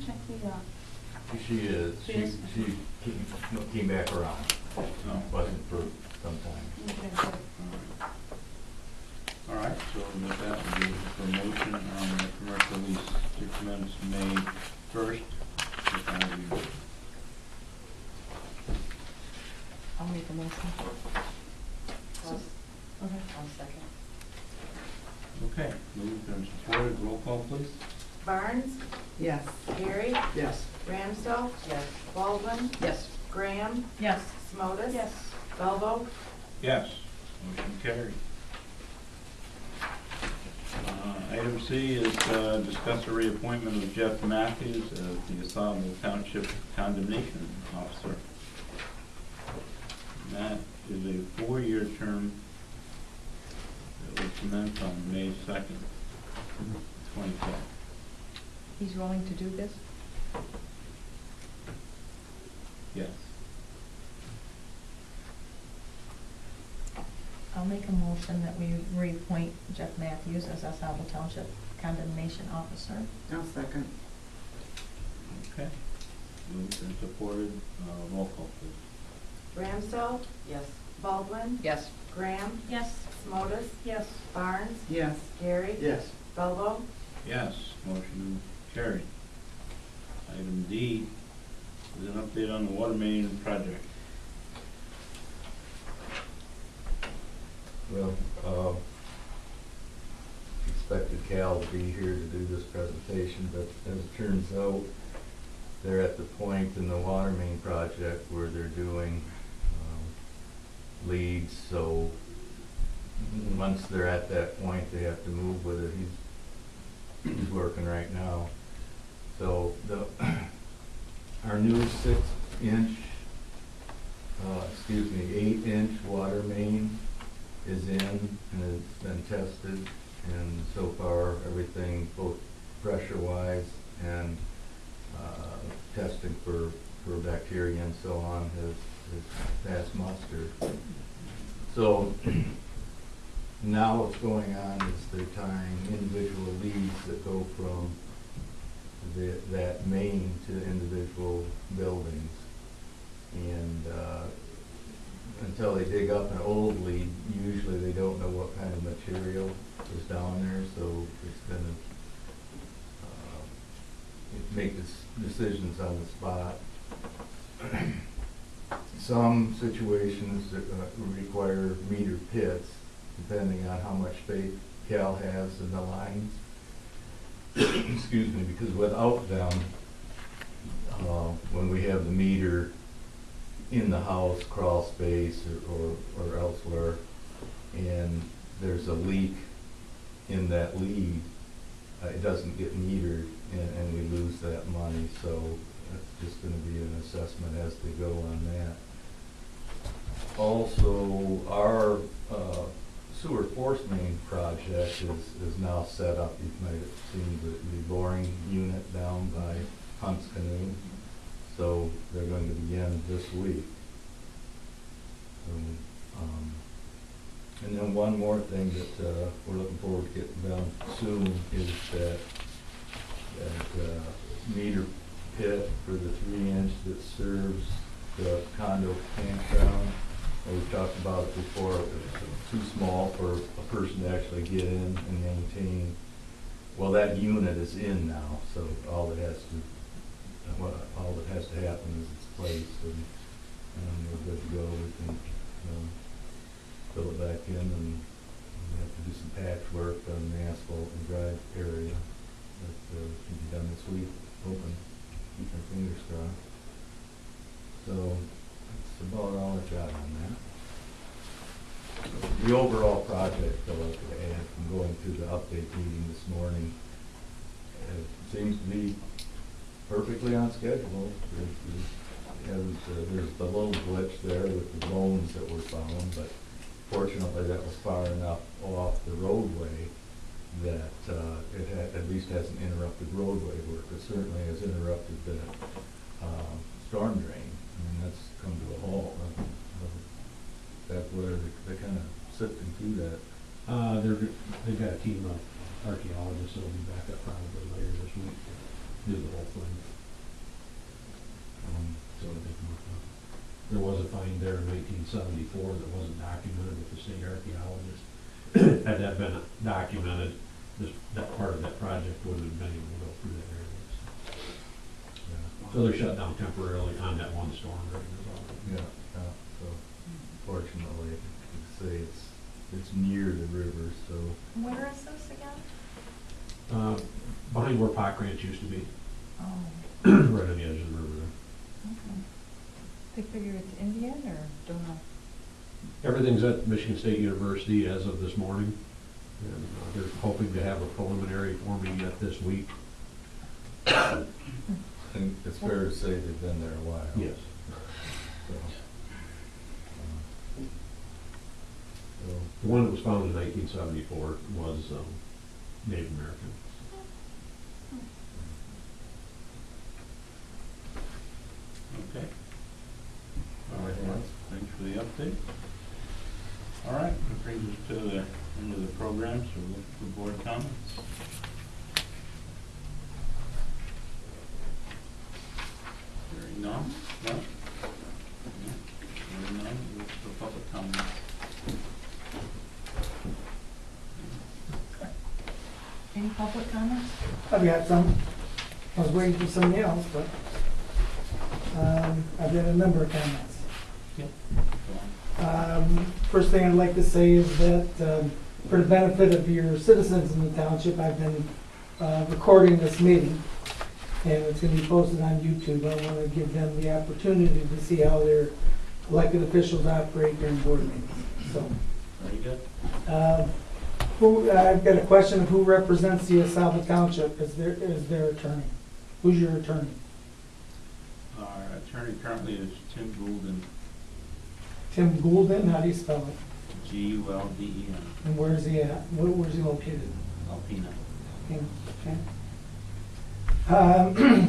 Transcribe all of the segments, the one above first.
check the, She is. She is? She came back around. No. Wasn't for some time. okay, good. All right, so with that, we'll do a motion on the commercial lease to commence May 1st. I'll make a motion. Okay. I'll second. Okay, moved and supported, roll call please. Barnes, Yes. Gary, Yes. Ramsdell, Yes. Baldwin, Yes. Graham, Yes. Smotus. Yes. Belvo. Yes, motion carried. Item C is discuss a reappointment of Jeff Matthews as the Ausable Township Condemnation Officer. And that is a 4-year term that will commence on May 2nd, 2010. He's willing to do this? Yes. I'll make a motion that we reappoint Jeff Matthews as Ausable Township Condemnation Officer. I'll second. Okay. Moved and supported, roll call please. Ramsdell, Yes. Baldwin, Yes. Graham, Yes. Smotus, Yes. Barnes, Yes. Gary. Yes. Belvo. Yes, motion carried. Item D is an update on the water main project. Well, expected Cal to be here to do this presentation, but as it turns out, they're at the point in the water main project where they're doing leads, so once they're at that point, they have to move with it. He's working right now. So our new 6-inch, 8-inch water main is in and it's been tested, and so far everything, both pressure-wise and testing for bacteria and so on, has passed muster. So now what's going on is they're tying individual leads that go from that main to individual buildings. And until they dig up an old lead, usually they don't know what kind of material is down there, so it's gonna make decisions on the spot. Some situations require meter pits, depending on how much faith Cal has in the lines. Excuse me, because without them, when we have the meter in the house, crawl space, or elsewhere, and there's a leak in that lead, it doesn't get metered, and we lose that money. So that's just going to be an assessment as they go on that. Also, our sewer force main project is now set up. You might have seen the boring unit down by Hunt's Canoe. So they're going to begin this week. And then one more thing that we're looking forward to getting done soon is that meter pit for the 3-inch that serves the condo campground. We've talked about it before. It's too small for a person to actually get in and maintain. Well, that unit is in now, so all that has to happen is it's placed, and we're good to go. We can fill it back in, and we have to do some patchwork on the asphalt and drive area. That can be done this week. Open. Keep our fingers crossed. So that's about all I got on that. The overall project, though, I could add from going through the update meeting this morning, it seems to be perfectly on schedule. There's the little glitch there with the bones that were found, but fortunately that was far enough off the roadway that it at least hasn't interrupted roadway work. It certainly has interrupted the storm drain. I mean, that's come to a halt. That's where they're kind of sifting through that. They've got a team of archaeologists that'll be back up probably later this week to do the whole southland. So there was a find there in 1974 that wasn't documented with the state archaeologist. Had that been documented, that part of that project wouldn't have been able to go through that area. So they're shut down temporarily on that one storm drain is all. Yeah, so fortunately, you can say it's near the river, so. Where is this again? Behind where Pock Ranch used to be, Oh, right on the edge of the river there. okay. They figure it's Indian or don't know? Everything's at Michigan State University as of this morning, and they're hoping to have a preliminary for me yet this week. I think it's fair to say they've been there a while. Yes. So, so, The one that was found in 1974 was Native American. Okay. All right, thanks for the update. All right, that brings us to the end of the program, so we'll look for board comments. Hearing none? No? Hearing none, we'll look for public comments. Any public comments? I've got some. I was waiting for somebody else, but I've got a number of comments. Yeah. Go on. First thing I'd like to say is that for the benefit of your citizens in the township, I've been recording this meeting, and it's going to be posted on YouTube. I want to give them the opportunity to see how their elected officials operate during board meetings. So, Very good. I've got a question of who represents the Ausable Township as their attorney. Who's your attorney? Our attorney currently is Tim Goulden, Tim Goulden, how do you spell it? G-U-L-D-E-N, And where's he at? Where's he located? Alpena. Okay.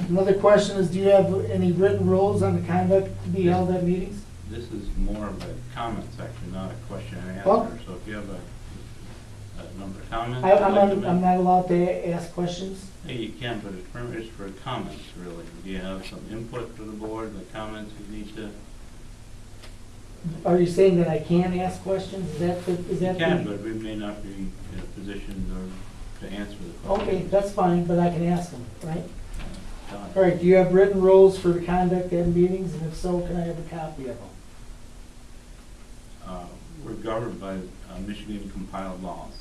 Another question is, do you have any written rules on the conduct to be held at meetings? This is more of a comment section, not a question and answer, Well- so if you have a number of comments. I'm not allowed to ask questions? Hey, you can, but it's permitted for comments, really. Do you have some input for the board, the comments you need to? Are you saying that I can ask questions? Is that You the? can, but we may not be in a position to answer the question. Okay, that's fine, but I can ask them, right? Done. All right, do you have written rules for the conduct at meetings? And if so, can I have a copy of them? We're governed by Michigan compiled laws.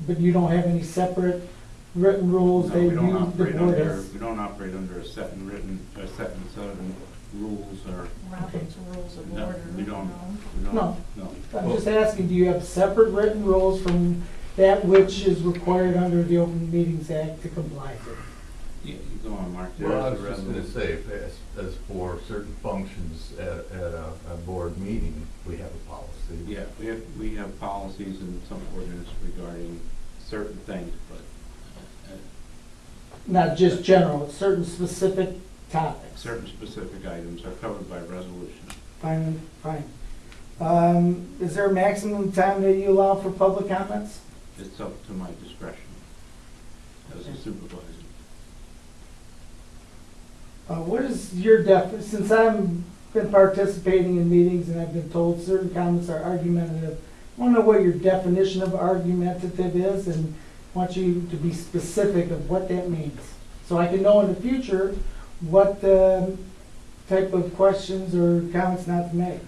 But you don't have any separate written rules No, that we you, don't the operate board under, has? we don't operate under a set and set of rules or, Robert's Rules of no, Order? we don't. No. We don't. No. No. I'm just asking, do you have separate written rules from that which is required under the Open Meetings Act to comply with? Yeah, you go on, Mark. Well, I There's was the just gonna resolution. say, as for certain functions at a board meeting, we have a policy. Yeah, we have policies and some ordinance regarding certain things, but Not just general, certain specific topics. certain specific items are covered by resolution. Fine, fine. Is there a maximum time that you allow for public comments? It's up to my discretion as a supervisor. What is your since I've been participating in meetings and I've been told certain comments are argumentative, I want to know what your definition of argumentative is and want you to be specific of what that means. So I can know in the future what type of questions or comments not to make.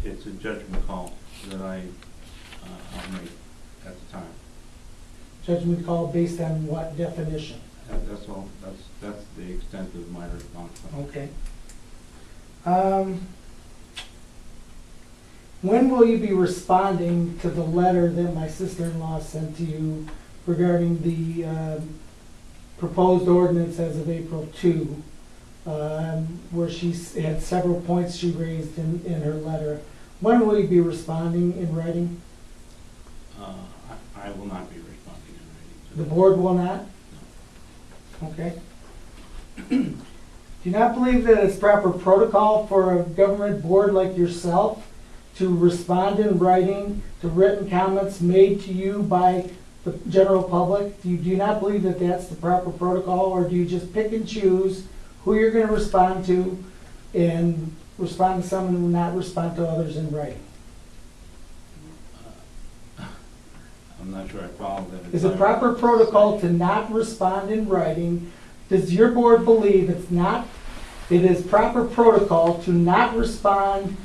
It's a judgment call that I'll make at the time. Judgment call based on what definition? That's all, that's the extent of my response. Okay. When will you be responding to the letter that my sister-in-law sent to you regarding the proposed ordinance as of April 2, where she had several points she raised in her letter? When will you be responding in writing? I will not be responding in writing to The that. board will not? Okay. Do you not believe that it's proper protocol for a government board like yourself to respond in writing to written comments made to you by the general public? Do you not believe that that's the proper protocol, or do you just pick and choose who you're gonna respond to and respond to some and not respond to others in writing? I'm not sure I follow that. Is it proper protocol to not respond in writing? Does your board believe it is proper protocol to not respond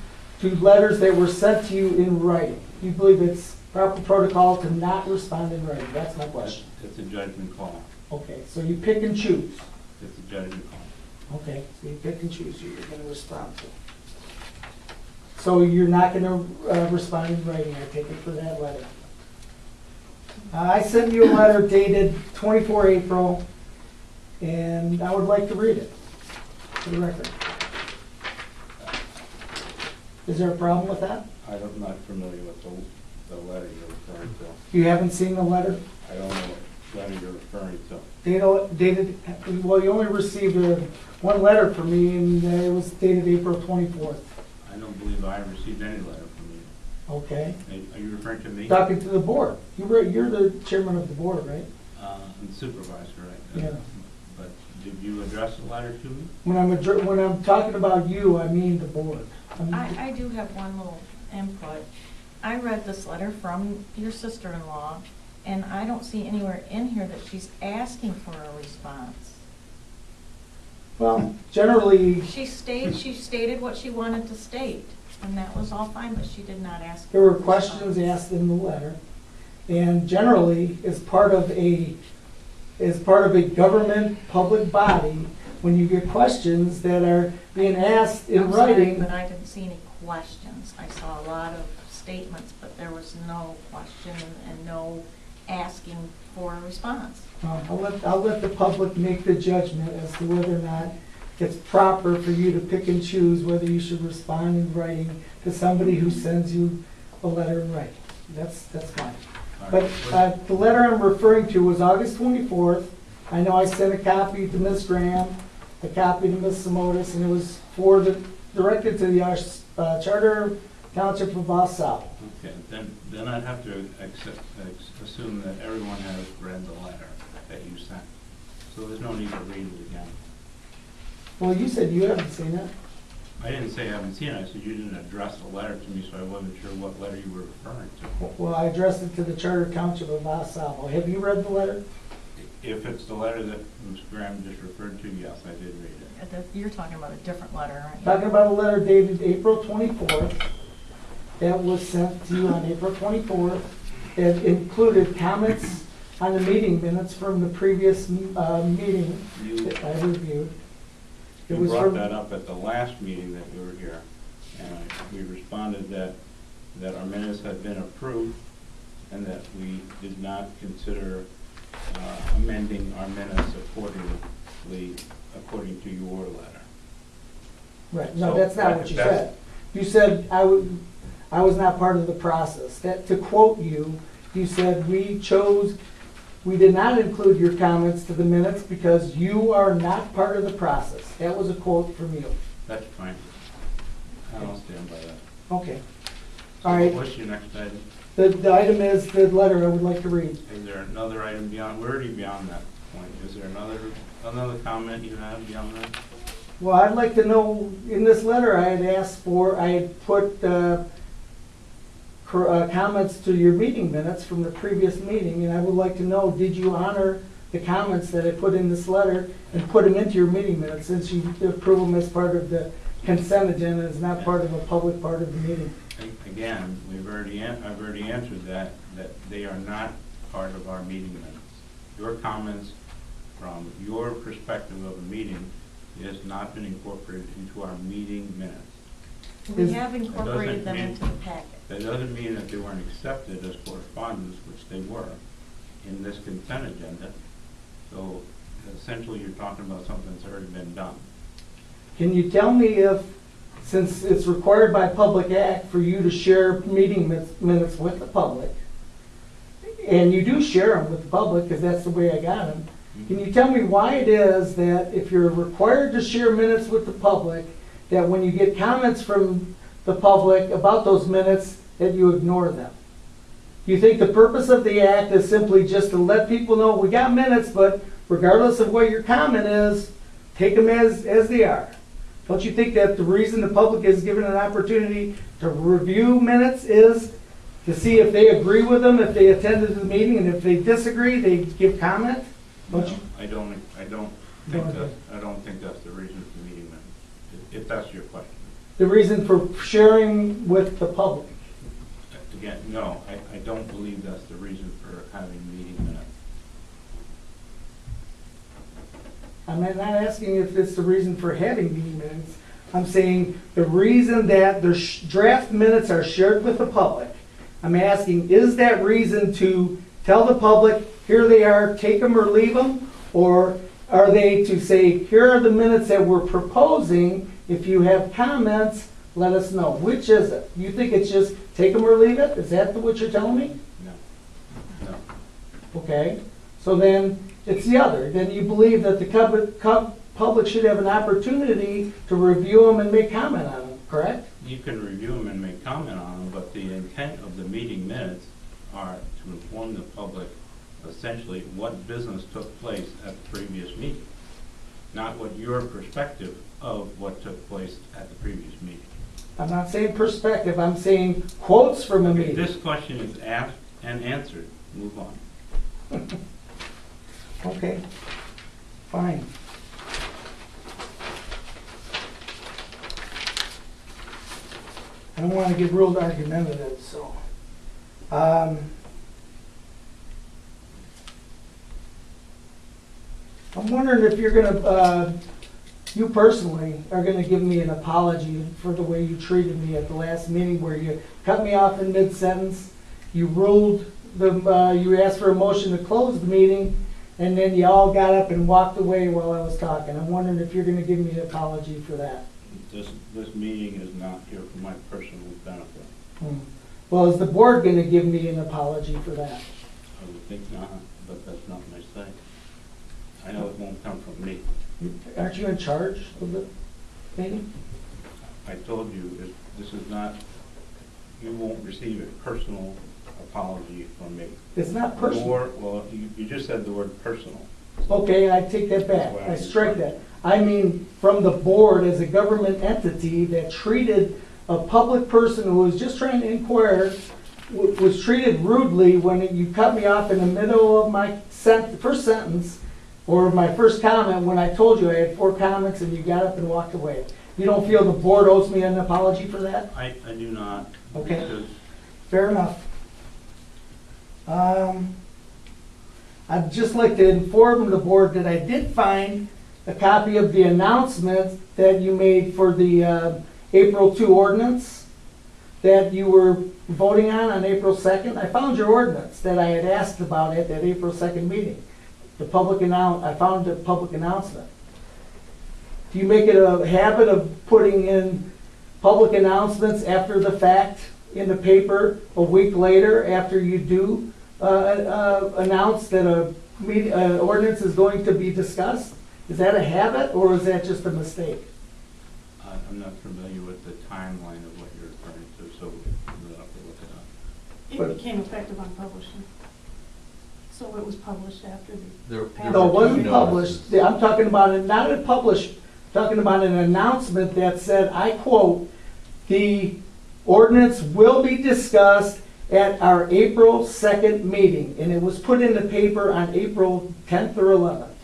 to letters that were sent to you in writing? Do you believe it's proper protocol to not respond in writing? That's my question. It's a judgment call. Okay, so you pick and choose. It's a judgment call. Okay, so you pick and choose who you're gonna respond to. So you're not gonna respond in writing, I take it, for that letter. I sent you a letter dated 24 April, and I would like to read it for the record. Is there a problem with that? I'm not familiar with the letter you're referring to. You haven't seen the letter? I don't know what letter you're referring to. Dated, well, you only received one letter from me, and it was dated April 24th. I don't believe I received any letter from you. Okay. Are you referring to me? Talking to the board. You're the chairman of the board, right? I'm supervisor, right? Yeah. But did you address the letter to me? When I'm talking about you, I mean the board. I do have one little input. I read this letter from your sister-in-law, and I don't see anywhere in here that she's asking for a response. Well, generally, She stated what she wanted to state, and that was all fine, but she did not ask. there were for a questions response. asked in the letter, and generally, as part of a government public body, when you get questions that are being asked in I'm sorry, writing. but I didn't see any questions. I saw a lot of statements, but there was no question and no asking for a response. I'll let the public make the judgment as to whether or not it's proper for you to pick and choose whether you should respond in writing to somebody who sends you a letter in writing. That's fine. All right. But the letter I'm referring to was August 24th. I know I sent a copy to Ms. Graham, a copy to Ms. Simotis, and it was directed to the Charter Township of Ausable. Okay, then I'd have to assume that everyone has read the letter that you sent. So there's no need to read it again. Well, you said you haven't seen it. I didn't say I haven't seen it, I said you didn't address the letter to me, so I wasn't sure what letter you were referring to. Well, I addressed it to the Charter Township of Ausable. Have you read the letter? If it's the letter that Ms. Graham just referred to, yes, I did read it. You're talking about a different letter, aren't you? Talking about a letter dated April 24th that was sent to you on April 24th. It included comments on the meeting minutes from the previous meeting that I reviewed. It You was brought from, that up at the last meeting that you were here, and we responded that our minutes had been approved and that we did not consider amending our minutes according to your letter. right, no, So that's not what you that's- said. You said I was not part of the process. That, to quote you, you said we did not include your comments to the minutes because you are not part of the process. That was a quote from you. That's fine. I don't stand by that. Okay. All right. What's your next item? The item is the letter I would like to read. Is there another item beyond, we're already beyond that point. Is there another comment you have beyond that? Well, I'd like to know, in this letter, I had put comments to your meeting minutes from the previous meeting, and I would like to know, did you honor the comments that I put in this letter and put them into your meeting minutes, since you approve them as part of the consent agenda, as not part of a public part of the meeting? Again, I've already answered that they are not part of our meeting minutes. Your comments from your perspective of a meeting has not been incorporated into our meeting minutes. We have incorporated them mean- into the packet. That doesn't mean that they weren't accepted as correspondence, which they were, in this consent agenda. So essentially, you're talking about something that's already been done. Can you tell me if, since it's required by public act for you to share meeting minutes with the public, and you do share them with the public, because that's the way I got them, can you tell me why it is that if you're required to share minutes with the public, that when you get comments from the public about those minutes, that you ignore them? Do you think the purpose of the act is simply just to let people know, we got minutes, but regardless of what your comment is, take them as they are? Don't you think that the reason the public is given an opportunity to review minutes is to see if they agree with them, if they attended the meeting, and if they disagree, they give comment? Don't you? I don't think that's the reason for meeting minutes, if that's your question. The reason for sharing with the public? Again, no, I don't believe that's the reason for having meeting minutes. I'm not asking if it's the reason for having meeting minutes. I'm saying the reason that the draft minutes are shared with the public. I'm asking, is that reason to tell the public, here they are, take them or leave them? Or are they to say, here are the minutes that we're proposing, if you have comments, let us know? Which is it? You think it's just take them or leave it? Is that what you're telling me? No. Okay, so then it's the other. Then you believe that the public should have an opportunity to review them and make comment on them, correct? You can review them and make comment on them, but the intent of the meeting minutes are to inform the public essentially what business took place at the previous meeting, not what your perspective of what took place at the previous meeting. I'm not saying perspective, I'm saying quotes from a Okay, meeting. this question is asked and answered. Move on. Okay, fine. I don't want to get real argumentative, so. I'm wondering if you're gonna, you personally are gonna give me an apology for the way you treated me at the last meeting where you cut me off in mid-sentence. You ruled you asked for a motion to close the meeting, and then you all got up and walked away while I was talking. I'm wondering if you're gonna give me an apology for that. This meeting is not here for my personal benefit. Well, is the board gonna give me an apology for that? I would think not, but that's not my say. I know it won't come from me. Aren't you in charge of the meeting? I told you, this is not, you won't receive a personal apology from me. It's not personal. Well, you just said the word personal. Okay, I take that back. I strike that. I mean, from the board as a government entity that treated a public person who was just trying to inquire, was treated rudely when you cut me off in the middle of my first sentence or my first comment when I told you I had 4 comments and you got up and walked away. You don't feel the board owes me an apology for that? I do not. Okay. Because Fair enough. I'd just like to inform the board that I did find a copy of the announcement that you made for the April 2 ordinance that you were voting on April 2nd. I found your ordinance that I had asked about at that April 2nd meeting. I found the public announcement. Do you make it a habit of putting in public announcements after the fact in the paper a week later after you do announce that an ordinance is going to be discussed? Is that a habit or is that just a mistake? I'm not familiar with the timeline of what you're referring to, so we'll have to look it up. It became effective on publishing. So it was published after There No, it were wasn't 2 published. notices. I'm talking about it, not a published, talking about an announcement that said, I quote, "The ordinance will be discussed at our April 2nd meeting." And it was put in the paper on April 10th or 11th.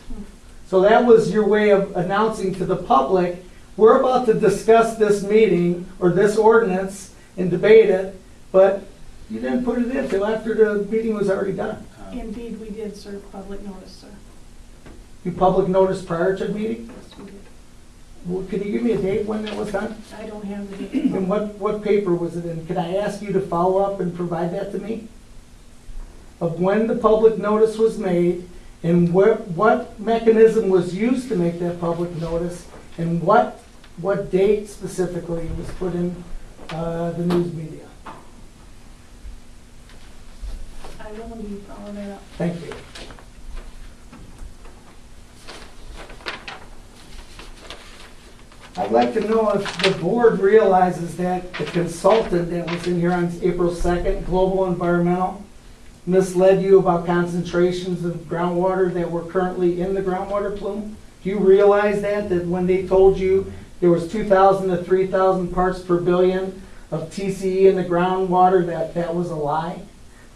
So that was your way of announcing to the public, we're about to discuss this meeting or this ordinance and debate it, but you didn't put it in until after the meeting was already done. Indeed, we did serve public notice, sir. You public notice prior to the meeting? Yes, we did. Well, can you give me a date when that was done? I don't have the date. And what paper was it in? Can I ask you to follow up and provide that to me? Of when the public notice was made and what mechanism was used to make that public notice and what date specifically was put in the news media? I will indeed follow that up. Thank you. I'd like to know if the board realizes that the consultant that was in here on April 2nd, Global Environmental, misled you about concentrations of groundwater that were currently in the groundwater plume? Do you realize that when they told you there was 2,000 to 3,000 parts per billion of TCE in the groundwater, that was a lie?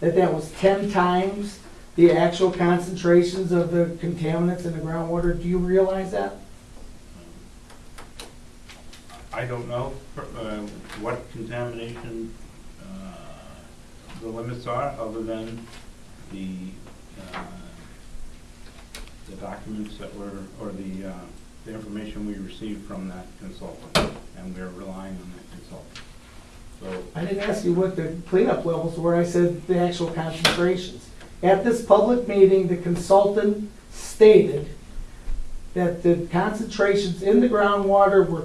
That was 10 times the actual concentrations of the contaminants in the groundwater? Do you realize that? I don't know what contamination the limits are, other than the documents that were, or the information we received from that consultant, and we're relying on that consultant. So I didn't ask you what the cleanup levels were, I said the actual concentrations. At this public meeting, the consultant stated that the concentrations in the groundwater were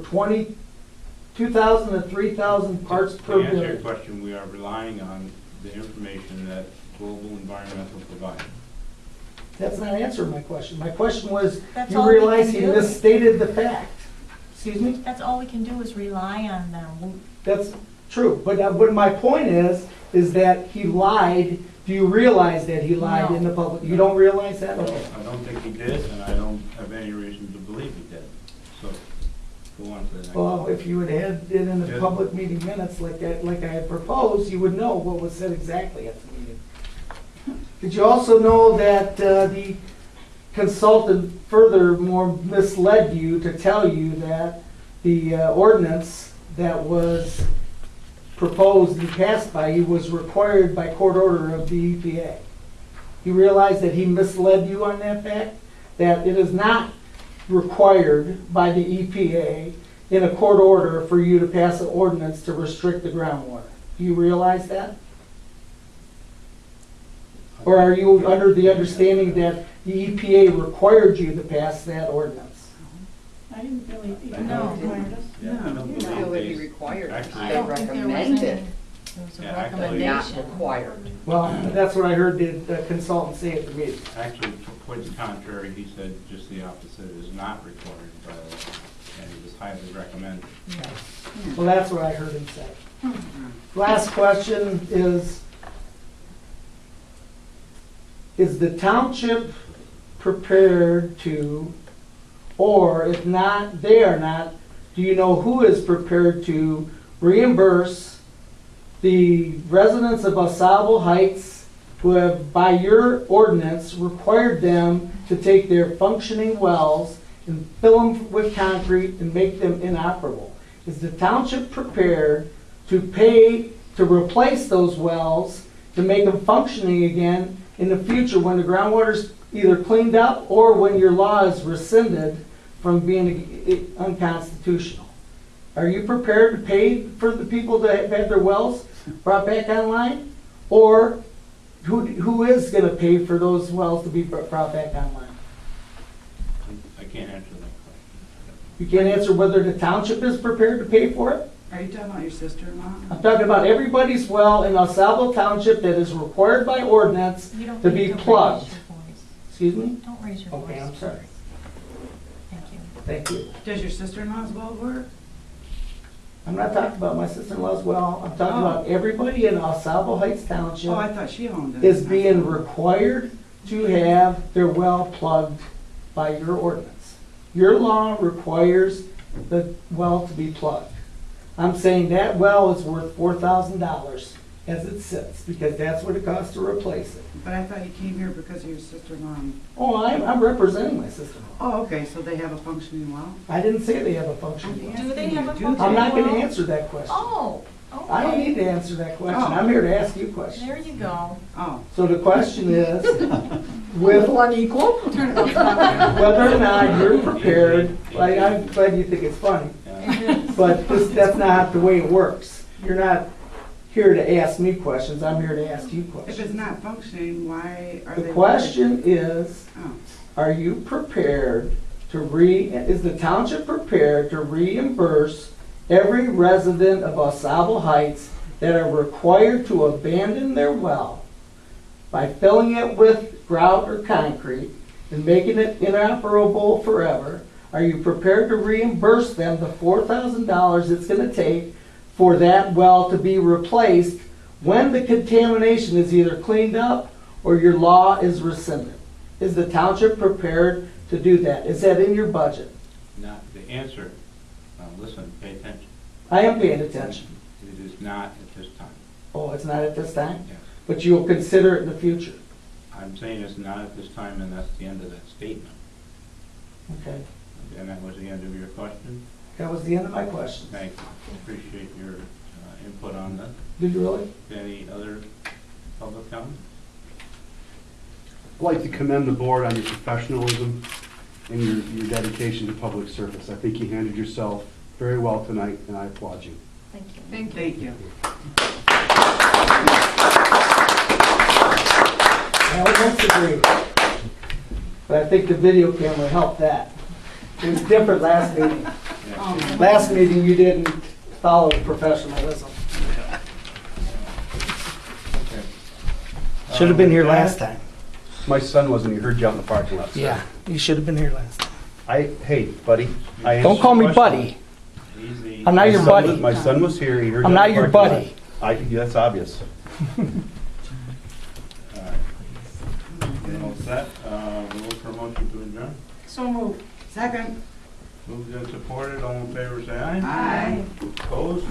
2,000 to 3,000 parts per to answer your billion. question, we are relying on the information that Global Environmental provided. That's not answering my question. My question was, That's you all we realize can he do. misstated the fact. Excuse me? That's all we can do is rely on them. That's true, but what my point is that he lied. Do you realize that he lied in the public? You don't realize that? Okay. I don't think he did, and I don't have any reason to believe he did. So, go on to the next. Well, if you had had it in the Yes. public meeting minutes like I had proposed, you would know what was said exactly at the meeting. Did you also know that the consultant furthermore misled you to tell you that the ordinance that was proposed and passed by you was required by court order of the EPA? You realize that he misled you on that fact? That it is not required by the EPA in a court order for you to pass an ordinance to restrict the groundwater. Do you realize that? Or are you under the understanding that the EPA required you to pass that ordinance? I didn't really, No. no. I don't feel believe that he they- required. Actually, I don't think there was recommended. any, there was a Yeah, actually, Not recommendation. required. Well, that's what I heard the consultant say at the meeting. Actually, quite the contrary, he said just the opposite, it is not required by law, and it was highly recommended. Well, that's what I heard him say. Last question is the township prepared to, or if not, they are not, do you know who is prepared to reimburse the residents of Ausable Heights who have, by your ordinance, required them to take their functioning wells and fill them with concrete and make them inoperable? Is the township prepared to pay to replace those wells, to make them functioning again in the future when the groundwater's either cleaned up or when your law is rescinded from being unconstitutional? Are you prepared to pay for the people that have had their wells brought back online? Or who is going to pay for those wells to be brought back online? I can't answer that question. You can't answer whether the township is prepared to pay for it? Are you talking about your sister-in-law? I'm talking about everybody's well in Ausable Township that is required by ordinance You don't to need be to raise plugged. your voice. Excuse me? Don't raise your voice. Okay, I'm sorry. Thank you. Thank you. Does your sister-in-law's well work? I'm not talking about my sister-in-law's well. I'm talking about everybody in Ausable Heights Township Oh, I thought she owned it. is being required to have their well plugged by your ordinance. Your law requires the well to be plugged. I'm saying that well is worth $4,000 as it sits, because that's what it costs to replace it. But I thought you came here because of your sister-in-law. Oh, I'm representing my sister-in-law. Oh, okay, so they have a functioning well? I didn't say they have a functioning well. Do they have a Do they? functioning I'm not gonna well? answer that question. Oh, okay. I don't need to answer that question. Oh. I'm here to ask you questions. There you go. Oh. So the question is, with unequal? Turn it off. whether or not you're prepared, like, I'm glad you think it's funny, but that's not the way it works. You're not here to ask me questions, I'm here to ask you If it's questions. not functioning, why are they? The question is, Oh. are you prepared is the township prepared to reimburse every resident of Ausable Heights that are required to abandon their well by filling it with grout or concrete and making it inoperable forever? Are you prepared to reimburse them the $4,000 it's going to take for that well to be replaced when the contamination is either cleaned up or your law is rescinded. Is the township prepared to do that? Is that in your budget? Not the answer, listen, pay attention. I am paying attention. It is not at this time. Oh, it's not at this time? Yes. But you'll consider it in the future? I'm saying it's not at this time, and that's the end of that statement. Okay. And that was the end of your question? That was the end of my questions. Thank you. Appreciate your input on that. Did you really? Any other public comment? I'd like to commend the board on your professionalism and your dedication to public service. I think you handled yourself very well tonight, and I applaud you. Thank you. Thank you. I almost agree. But I think the video camera helped that. It was different last meeting. Last meeting, you didn't follow professionalism. Should have been here last time. My son wasn't, he heard you out in the parking lot. sir. Yeah, you should have been here last time. Hey, buddy. I Don't answered call your me question. buddy. Easy. I'm not your buddy. My son was here, he heard you I'm out not in the your parking buddy. lot. That's obvious. All right. All set. We'll look for a motion to adjourn. So moved. Second. Moved and supported. All in favor, say aye. Aye. Opposed?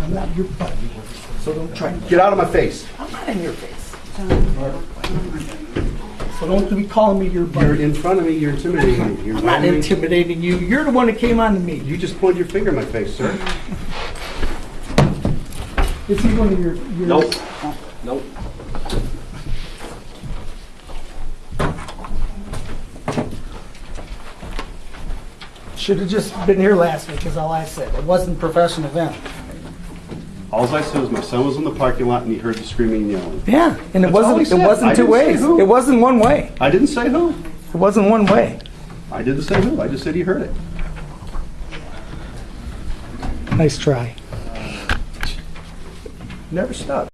I'm not your buddy, so don't try. Get out of my face. I'm not in your face. So don't be calling me your You're buddy. in front of me, you're intimidating me. You're I'm not inviting me. intimidating you. You're the one that came on to me. You just pointed your finger in my face, sir. Is he one of your? Nope. Nope. Should have just been here last week, is all I said. It wasn't professional then. All I said was my son was in the parking lot and he heard the screaming and yelling. Yeah, and it That's all he wasn't. It said. wasn't I two didn't say ways. who. It wasn't one way. I didn't say who. It wasn't one way. I didn't say who. I just said he heard it. Nice try. Never stuck.